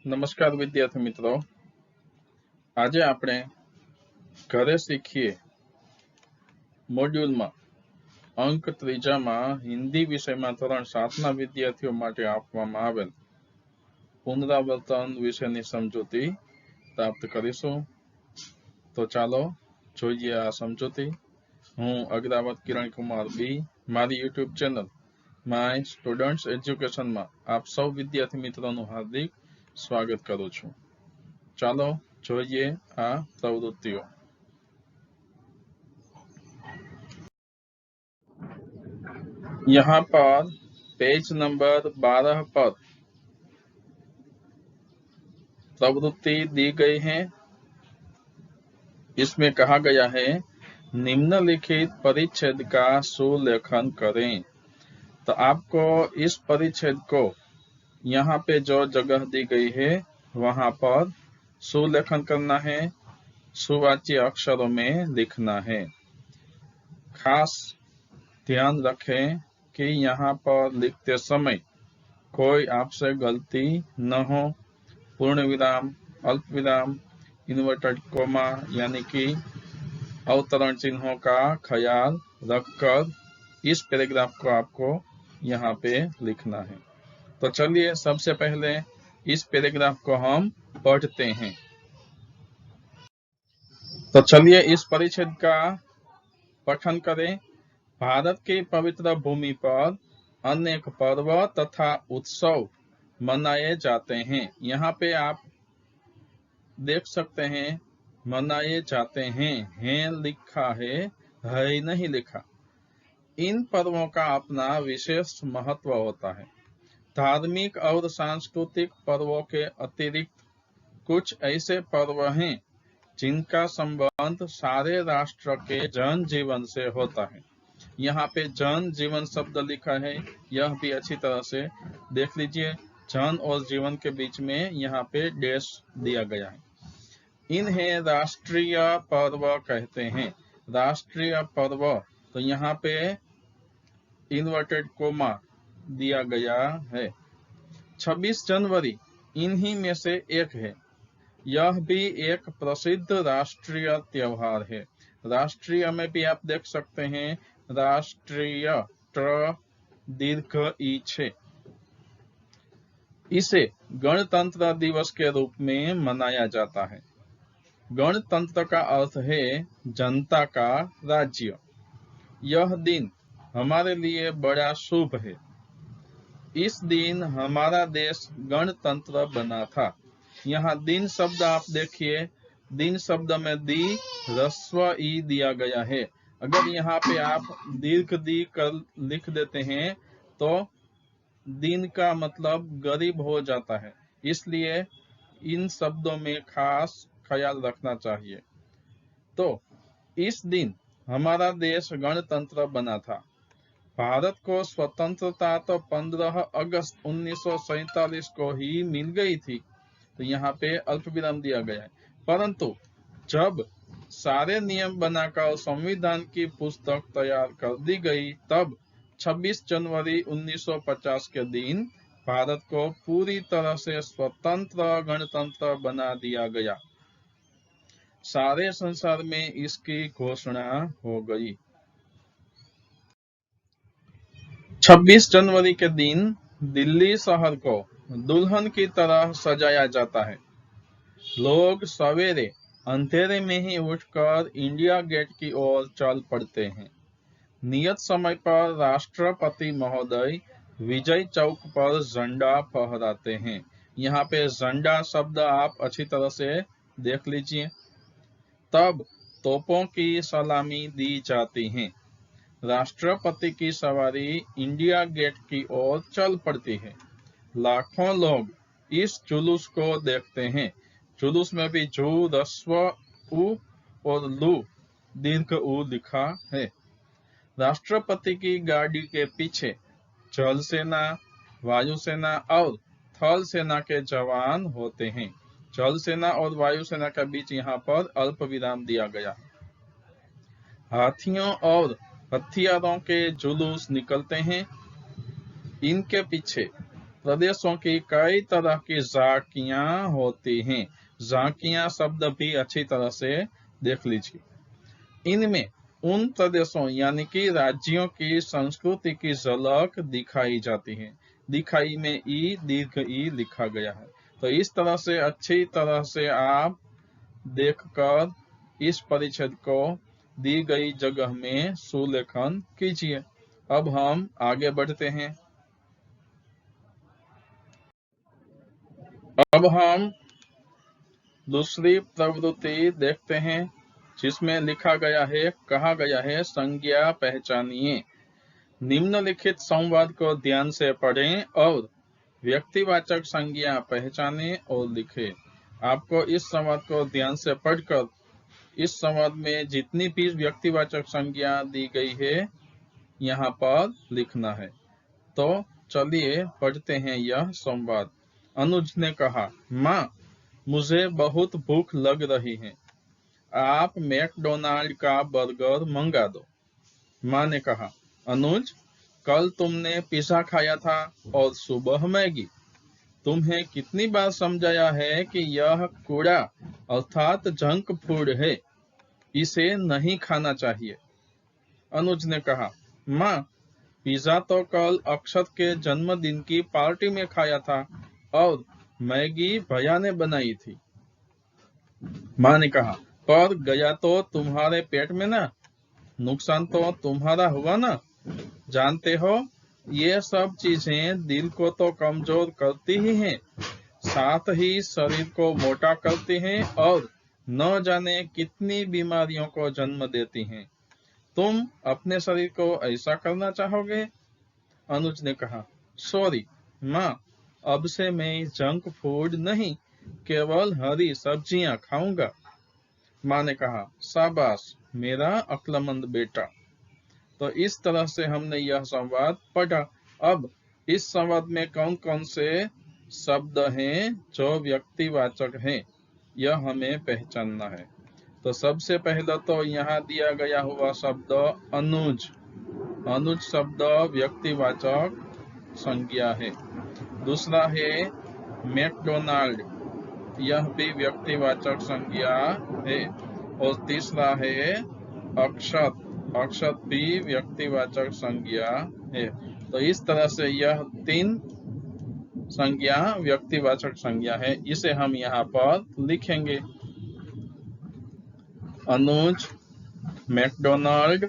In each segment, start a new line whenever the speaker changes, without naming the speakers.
નમસ્કાર વિદ્યાર્થી મિત્રો, આજે આપણે ઘરે શીખીએ મોડ્યુલમાં અંક ત્રીજામાં હિન્દી વિષયમાં ધોરણ 7ના વિદ્યાર્થીઓ માટે આપવામાં આવેલ પુનરાવર્તન વિશેની સમજૂતી પ્રાપ્ત કરીશું। તો ચાલો જોઈએ આ સમજૂતી। હું અગ્રાવત કિરણ કુમાર બી મારી YouTube ચેનલ માય સ્ટુડન્ટ્સ એજ્યુકેશનમાં આપ સૌ વિદ્યાર્થી મિત્રોનું હાર્દિક स्वागत करूं छूं। चलो જોઈએ આ પ્રવૃત્તિઓ। यहाँ पर पेज नंबर 12 पर प्रवृत्ति दी गई है। इसमें कहा गया है निम्नलिखित परिच्छेद का सुलेखन करें। तो आपको इस परिच्छेद को यहाँ पे जो जगह दी गई है वहां पर सुलेखन करना है, सुवाच्य अक्षरों में लिखना है। खास ध्यान रखें कि यहाँ पर लिखते समय कोई आपसे गलती न हो। पूर्ण विराम, अल्प विराम, इन्वर्टेड कोमा यानी कि अवतरण चिन्हों का ख्याल रखकर इस पैराग्राफ को आपको यहाँ पे लिखना है। तो चलिए सबसे पहले इस पैराग्राफ को हम पढ़ते हैं। तो चलिए इस परिच्छेद का पठन करें। भारत की पवित्र भूमि पर अनेक पर्व तथा उत्सव मनाए जाते हैं। यहाँ पे आप देख सकते हैं मनाए जाते हैं लिखा है नहीं लिखा। इन पर्वों का अपना विशेष महत्व होता है। धार्मिक और सांस्कृतिक पर्वों के अतिरिक्त कुछ ऐसे पर्व हैं जिनका संबंध सारे राष्ट्र के जन जीवन से होता है। यहाँ पे जन जीवन शब्द लिखा है, यह भी अच्छी तरह से देख लीजिए। जन और जीवन के बीच में यहाँ पे डैश दिया गया है। इन्हें राष्ट्रीय पर्व कहते हैं। राष्ट्रीय पर्व तो यहाँ पे इन्वर्टेड कोमा दिया गया है। 26 जनवरी इन्हीं में से एक है। यह भी एक प्रसिद्ध राष्ट्रीय त्योहार है। राष्ट्रीय में भी आप देख सकते हैं राष्ट्रीय दीर्घ ई छे। इसे गणतंत्र दिवस के रूप में मनाया जाता है। गणतंत्र का अर्थ है जनता का राज्य। यह दिन हमारे लिए बड़ा शुभ है। इस दिन हमारा देश गणतंत्र बना था। यहाँ दिन शब्द आप देखिए, दिन शब्द में दी ह्रस्व ई दिया गया है। अगर यहाँ पे आप दीर्घ दी कर लिख देते हैं तो दिन का मतलब गरीब हो जाता है। इसलिए इन शब्दों में खास ख्याल रखना चाहिए। तो इस दिन हमारा देश गणतंत्र बना था। भारत को स्वतंत्रता तो 15 अगस्त 1947 को ही मिल गई थी। तो यहाँ पे अल्प विराम दिया गया है। परंतु जब सारे नियम बनाकर संविधान की पुस्तक तैयार कर दी गई तब 26 जनवरी 1950 के दिन भारत को पूरी तरह से स्वतंत्र गणतंत्र बना दिया गया। सारे संसार में इसकी घोषणा हो गई। 26 जनवरी के दिन दिल्ली शहर को दुल्हन की तरह सजाया जाता है। लोग सवेरे अंधेरे में ही उठकर इंडिया गेट की ओर चल पड़ते हैं। नियत समय पर राष्ट्रपति महोदय विजय चौक पर झंडा फहराते हैं। यहाँ पे झंडा शब्द आप अच्छी तरह से देख लीजिए। तब तोपों की सलामी दी जाती है। राष्ट्रपति की सवारी इंडिया गेट की ओर चल पड़ती है। लाखों लोग इस जुलूस को देखते हैं। जुलूस में भी जू ह्रस्व उ और लू दीर्घ उ लिखा है। राष्ट्रपति की गाड़ी के पीछे जल सेना, वायु सेना और थल सेना के जवान होते हैं। जल सेना और वायु सेना के बीच यहाँ पर अल्प विराम दिया गया है। हाथियों और हथियारों के जुलूस निकलते हैं। इनके पीछे प्रदेशों की कई तरह की झांकियां होती हैं। झांकियां शब्द भी अच्छी तरह से देख लीजिए। इनमें उन प्रदेशों यानी कि राज्यों की संस्कृति की झलक दिखाई जाती है। दिखाई में ई दीर्घ ई लिखा गया है। तो इस तरह से अच्छी तरह से आप देखकर इस परिच्छेद को दी गई जगह में सुलेखन कीजिए। अब हम आगे बढ़ते हैं। अब हम दूसरी प्रवृत्ति देखते हैं जिसमें लिखा गया है, कहा गया है संज्ञा पहचानिए। निम्नलिखित संवाद को ध्यान से पढ़ें और व्यक्तिवाचक संज्ञा पहचानें और लिखें। आपको इस संवाद को ध्यान से पढ़कर इस संवाद में जितनी भी व्यक्तिवाचक संज्ञा दी गई है यहाँ पर लिखना है। तो चलिए पढ़ते हैं यह संवाद। अनुज ने कहा, माँ मुझे बहुत भूख लग रही है, आप मैकडोनाल्ड का बर्गर मंगा दो। माँ ने कहा, अनुज कल तुमने पिज़्ज़ा खाया था और सुबह मैगी। तुम्हें कितनी बार समझाया है कि यह कूड़ा अर्थात जंक फूड है, इसे नहीं खाना चाहिए। अनुज ने कहा, माँ पिज़्ज़ा तो कल अक्षत के जन्मदिन की पार्टी में खाया था और मैगी भैया ने बनाई थी। माँ ने कहा, पर गया तो तुम्हारे पेट में ना, नुकसान तो तुम्हारा हुआ ना। जानते हो ये सब चीजें दिल को तो कमजोर करती ही हैं, साथ ही शरीर को मोटा करती हैं और न जाने कितनी बीमारियों को जन्म देती हैं। तुम अपने शरीर को ऐसा करना चाहोगे? अनुज ने कहा, सॉरी माँ, अब से मैं जंक फूड नहीं, केवल हरी सब्जियां खाऊंगा। माँ ने कहा, शाबाश मेरा अक्लमंद बेटा। तो इस तरह से हमने यह संवाद पढ़ा। अब इस संवाद में कौन कौन से शब्द हैं जो व्यक्तिवाचक हैं, यह हमें पहचानना है। तो सबसे पहले तो यहाँ दिया गया हुआ शब्द अनुज। अनुज शब्द व्यक्तिवाचक संज्ञा है। दूसरा है मैकडोनाल्ड, यह भी व्यक्तिवाचक संज्ञा है। और तीसरा है अक्षत, अक्षत भी व्यक्तिवाचक संज्ञा है। तो इस तरह से यह तीन संज्ञा व्यक्तिवाचक संज्ञा है। इसे हम यहाँ पर लिखेंगे, अनुज, मैकडोनाल्ड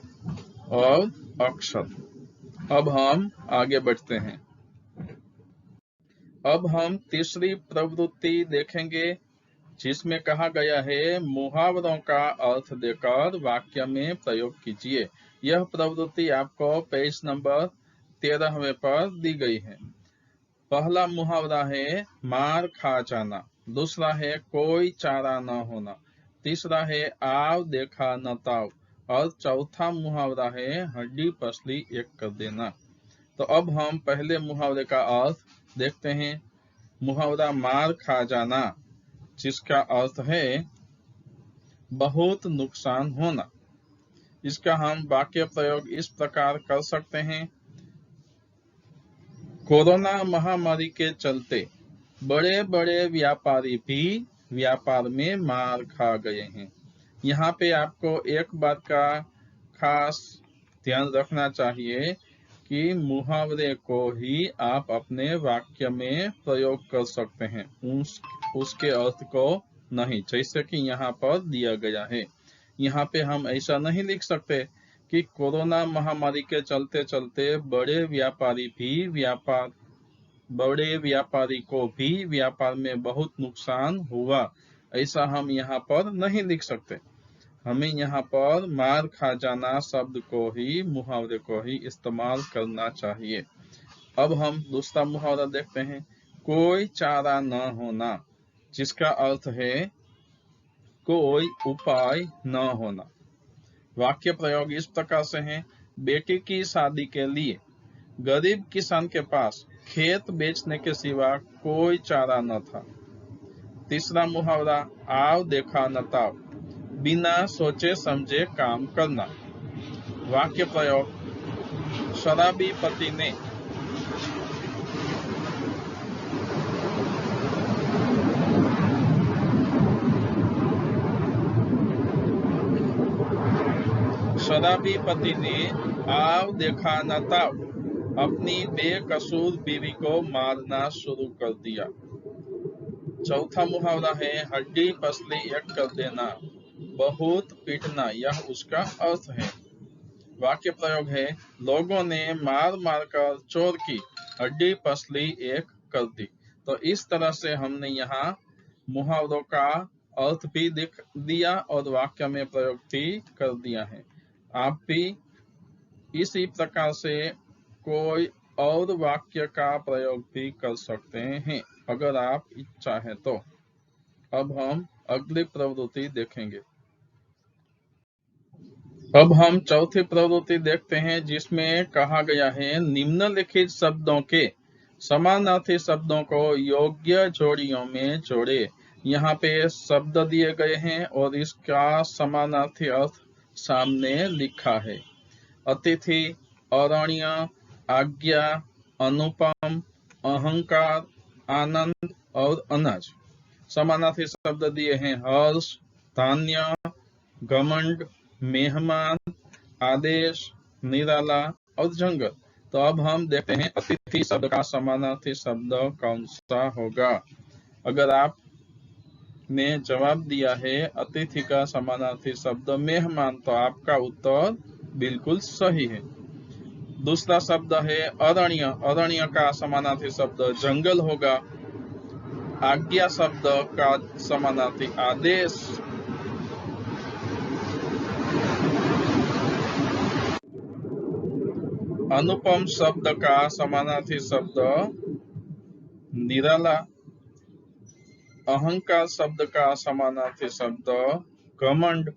और अक्षत। अब हम आगे बढ़ते हैं। अब हम तीसरी प्रवृत्ति देखेंगे जिसमें कहा गया है मुहावरों का अर्थ देकर वाक्य में प्रयोग कीजिए। यह प्रवृत्ति आपको पेज नंबर 13वें पर दी गई है। पहला मुहावरा है मार खा जाना, दूसरा है कोई चारा न होना, तीसरा है आव देखा न ताव और चौथा मुहावरा है हड्डी पसली एक कर देना। तो अब हम पहले मुहावरे का अर्थ देखते हैं। मुहावरा मार खा जाना, जिसका अर्थ है बहुत नुकसान होना। इसका हम वाक्य प्रयोग इस प्रकार कर सकते हैं, कोरोना महामारी के चलते बड़े बड़े व्यापारी भी व्यापार में मार खा गए हैं। यहाँ पे आपको एक बात का खास ध्यान रखना चाहिए कि मुहावरे को ही आप अपने वाक्य में प्रयोग कर सकते हैं, उसके अर्थ को नहीं, जैसे कि यहाँ पर दिया गया है। यहाँ पे हम ऐसा नहीं लिख सकते कि कोरोना महामारी के चलते चलते बड़े व्यापारी को भी व्यापार में बहुत नुकसान हुआ, ऐसा हम यहाँ पर नहीं लिख सकते। हमें यहाँ पर मार खा जाना शब्द को ही, मुहावरे को ही इस्तेमाल करना चाहिए। अब हम दूसरा मुहावरा देखते हैं, कोई चारा न होना, जिसका अर्थ है कोई उपाय न होना। वाक्य प्रयोग इस प्रकार से है, बेटी की शादी के लिए गरीब किसान के पास खेत बेचने के सिवा कोई चारा न था। तीसरा मुहावरा आव देखा न ताव, बिना सोचे समझे काम करना। वाक्य प्रयोग, शराबी पति ने जरा भी पति ने आव देखा न ताव अपनी बेकसूर बीवी को मारना शुरू कर दिया। चौथा मुहावरा है हड्डी पसली एक कर देना, बहुत पीटना, यह उसका अर्थ है। वाक्य प्रयोग है लोगों ने मार मार कर चोर की हड्डी पसली एक कर दी। तो इस तरह से हमने यहाँ मुहावरों का अर्थ भी दिख दिया और वाक्य में प्रयोग भी कर दिया है। आप भी इसी प्रकार से कोई और वाक्य का प्रयोग भी कर सकते हैं अगर आप इच्छा है तो। अब हम अगली प्रवृत्ति देखेंगे। अब हम चौथी प्रवृत्ति देखते हैं जिसमें कहा गया है निम्नलिखित शब्दों के समानार्थी शब्दों को योग्य जोड़ियों में जोड़े। यहाँ पे शब्द दिए गए हैं और इसका समानार्थी अर्थ सामने लिखा है। अतिथि, अरण्य, आज्ञा, अनुपम, अहंकार, आनंद और अनाज। समानार्थी शब्द दिए हैं हर्ष, धान्य, घमंड, मेहमान, आदेश, निराला और जंगल। तो अब हम देखते हैं अतिथि शब्द का समानार्थी शब्द कौन सा होगा। अगर आप ने जवाब दिया है अतिथि का समानार्थी शब्द मेहमान, तो आपका उत्तर बिल्कुल सही है। दूसरा शब्द है अरण्य, अरण्य का समानार्थी शब्द जंगल होगा। आज्ञा शब्द का समानार्थी आदेश। अनुपम शब्द का समानार्थी शब्द निराला। अहंकार शब्द का समानार्थी शब्द घमंड।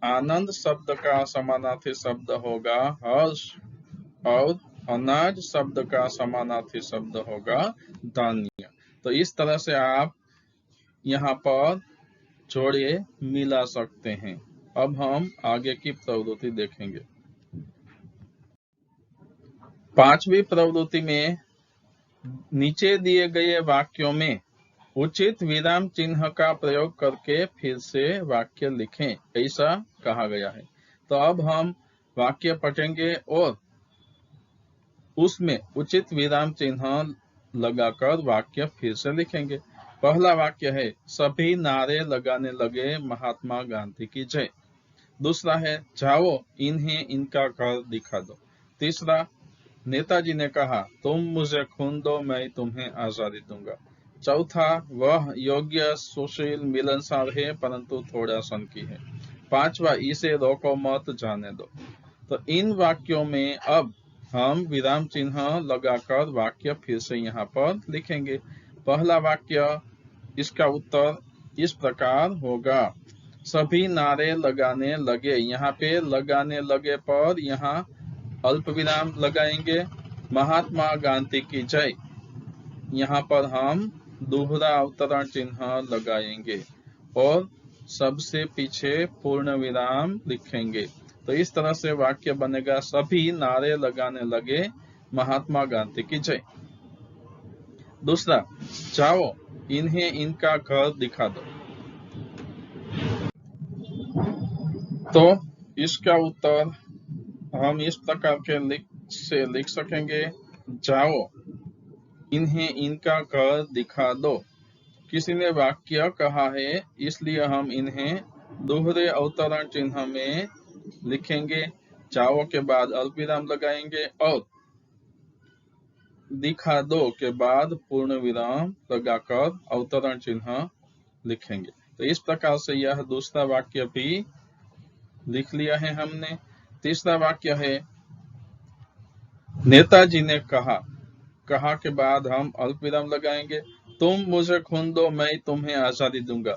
आनंद शब्द का समानार्थी शब्द होगा हर्ष और अनाज शब्द का समानार्थी शब्द होगा धान्य। तो इस तरह से आप यहाँ पर जोड़े मिला सकते हैं। अब हम आगे की प्रवृत्ति देखेंगे। पांचवी प्रवृत्ति में नीचे दिए गए वाक्यों में उचित विराम चिन्ह का प्रयोग करके फिर से वाक्य लिखें, ऐसा कहा गया है। तो अब हम वाक्य पढ़ेंगे और उसमें उचित विराम चिन्ह लगाकर वाक्य फिर से लिखेंगे। पहला वाक्य है सभी नारे लगाने लगे महात्मा गांधी की जय। दूसरा है जाओ इन्हें इनका घर दिखा दो। तीसरा नेताजी ने कहा तुम मुझे खून दो मैं तुम्हें आजादी दूंगा। चौथा वह योग्य सुशील मिलनसार है परंतु थोड़ा सनकी है। पांचवा इसे रोको मत जाने दो। तो इन वाक्यों में अब हम विराम चिन्ह लगाकर वाक्य फिर से यहाँ पर लिखेंगे। पहला वाक्य इसका उत्तर इस प्रकार होगा सभी नारे लगाने लगे। यहाँ पे लगाने लगे पर यहाँ अल्प विराम लगाएंगे। महात्मा गांधी की जय, यहाँ पर हम दोहरा अवतरण चिन्ह लगाएंगे और सबसे पीछे पूर्ण विराम लिखेंगे। तो इस तरह से वाक्य बनेगा सभी नारे लगाने लगे महात्मा गांधी की जय। दूसरा जाओ इन्हें इनका घर दिखा दो। तो इसका उत्तर हम इस प्रकार के लिख सकेंगे जाओ इन्हें इनका घर दिखा दो। किसी ने वाक्य कहा है इसलिए हम इन्हें दोहरे अवतरण चिन्ह में लिखेंगे। जाओ के बाद अल्पविराम लगाएंगे और दिखा दो के बाद पूर्ण विराम लगाकर अवतरण चिन्ह लिखेंगे। तो इस प्रकार से यह दूसरा वाक्य भी लिख लिया है हमने। तीसरा वाक्य है नेताजी ने कहा, कहा के बाद हम अल्पविराम लगाएंगे तुम मुझे खून दो मैं तुम्हें आजादी दूंगा।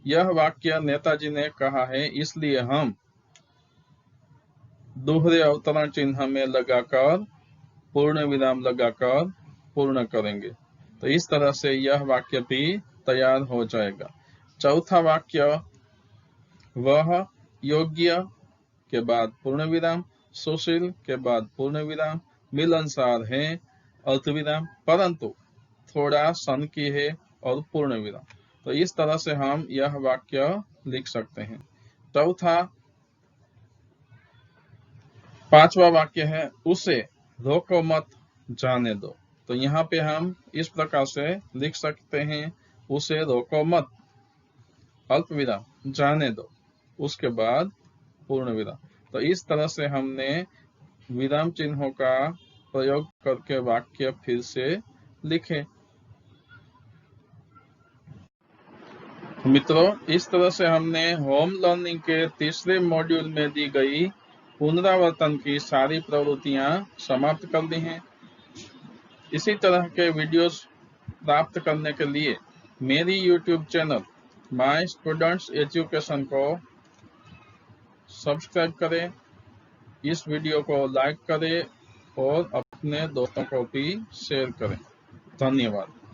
यह वाक्य नेताजी ने कहा है इसलिए हम दोहरे अवतरण चिन्ह में लगाकर पूर्ण विराम लगाकर पूर्ण करेंगे। तो इस तरह से यह वाक्य भी तैयार हो जाएगा। चौथा वाक्य वह योग्य के बाद पूर्ण विराम, सुशील के बाद पूर्ण विराम, मिलनसार है अल्पविराम परंतु थोड़ा सनकी है और पूर्ण विराम। तो इस तरह से हम यह वाक्य लिख सकते हैं। चौथा, वह योग्य के बाद पूर्ण विराम, सुशील के बाद पूर्ण विराम, मिलनसार है अल्पविराम परंतु थोड़ा सनकी है और पूर्ण विराम। तो इस तरह से हम यह वाक्य लिख सकते हैं। चौथा, वह योग्य के बाद पूर्ण विराम, सुशील के बाद पूर्ण विराम, मिलनसार है अल्पविराम परंतु थोड़ा सनकी है और पूर्ण विराम। तो इस तरह से हम यह वाक्य पांचवा वाक्य है उसे रोको मत, जाने दो। तो यहाँ पे हम इस प्रकार से लिख सकते हैं, उसे रोको मत, अल्प विराम, जाने दो, उसके बाद पूर्ण विराम। तो इस तरह से हमने विराम चिन्हों का प्रयोग करके वाक्य फिर से लिखे। मित्रों, इस तरह से हमने होम लर्निंग के तीसरे मॉड्यूल में दी गई पुनरावर्तन की सारी प्रवृत्तियां समाप्त कर दी हैं। इसी तरह के वीडियोस प्राप्त करने के लिए मेरी YouTube channel my students education को सब्सक्राइब करें, इस वीडियो को लाइक करें और अपने दोस्तों को भी शेयर करें। धन्यवाद।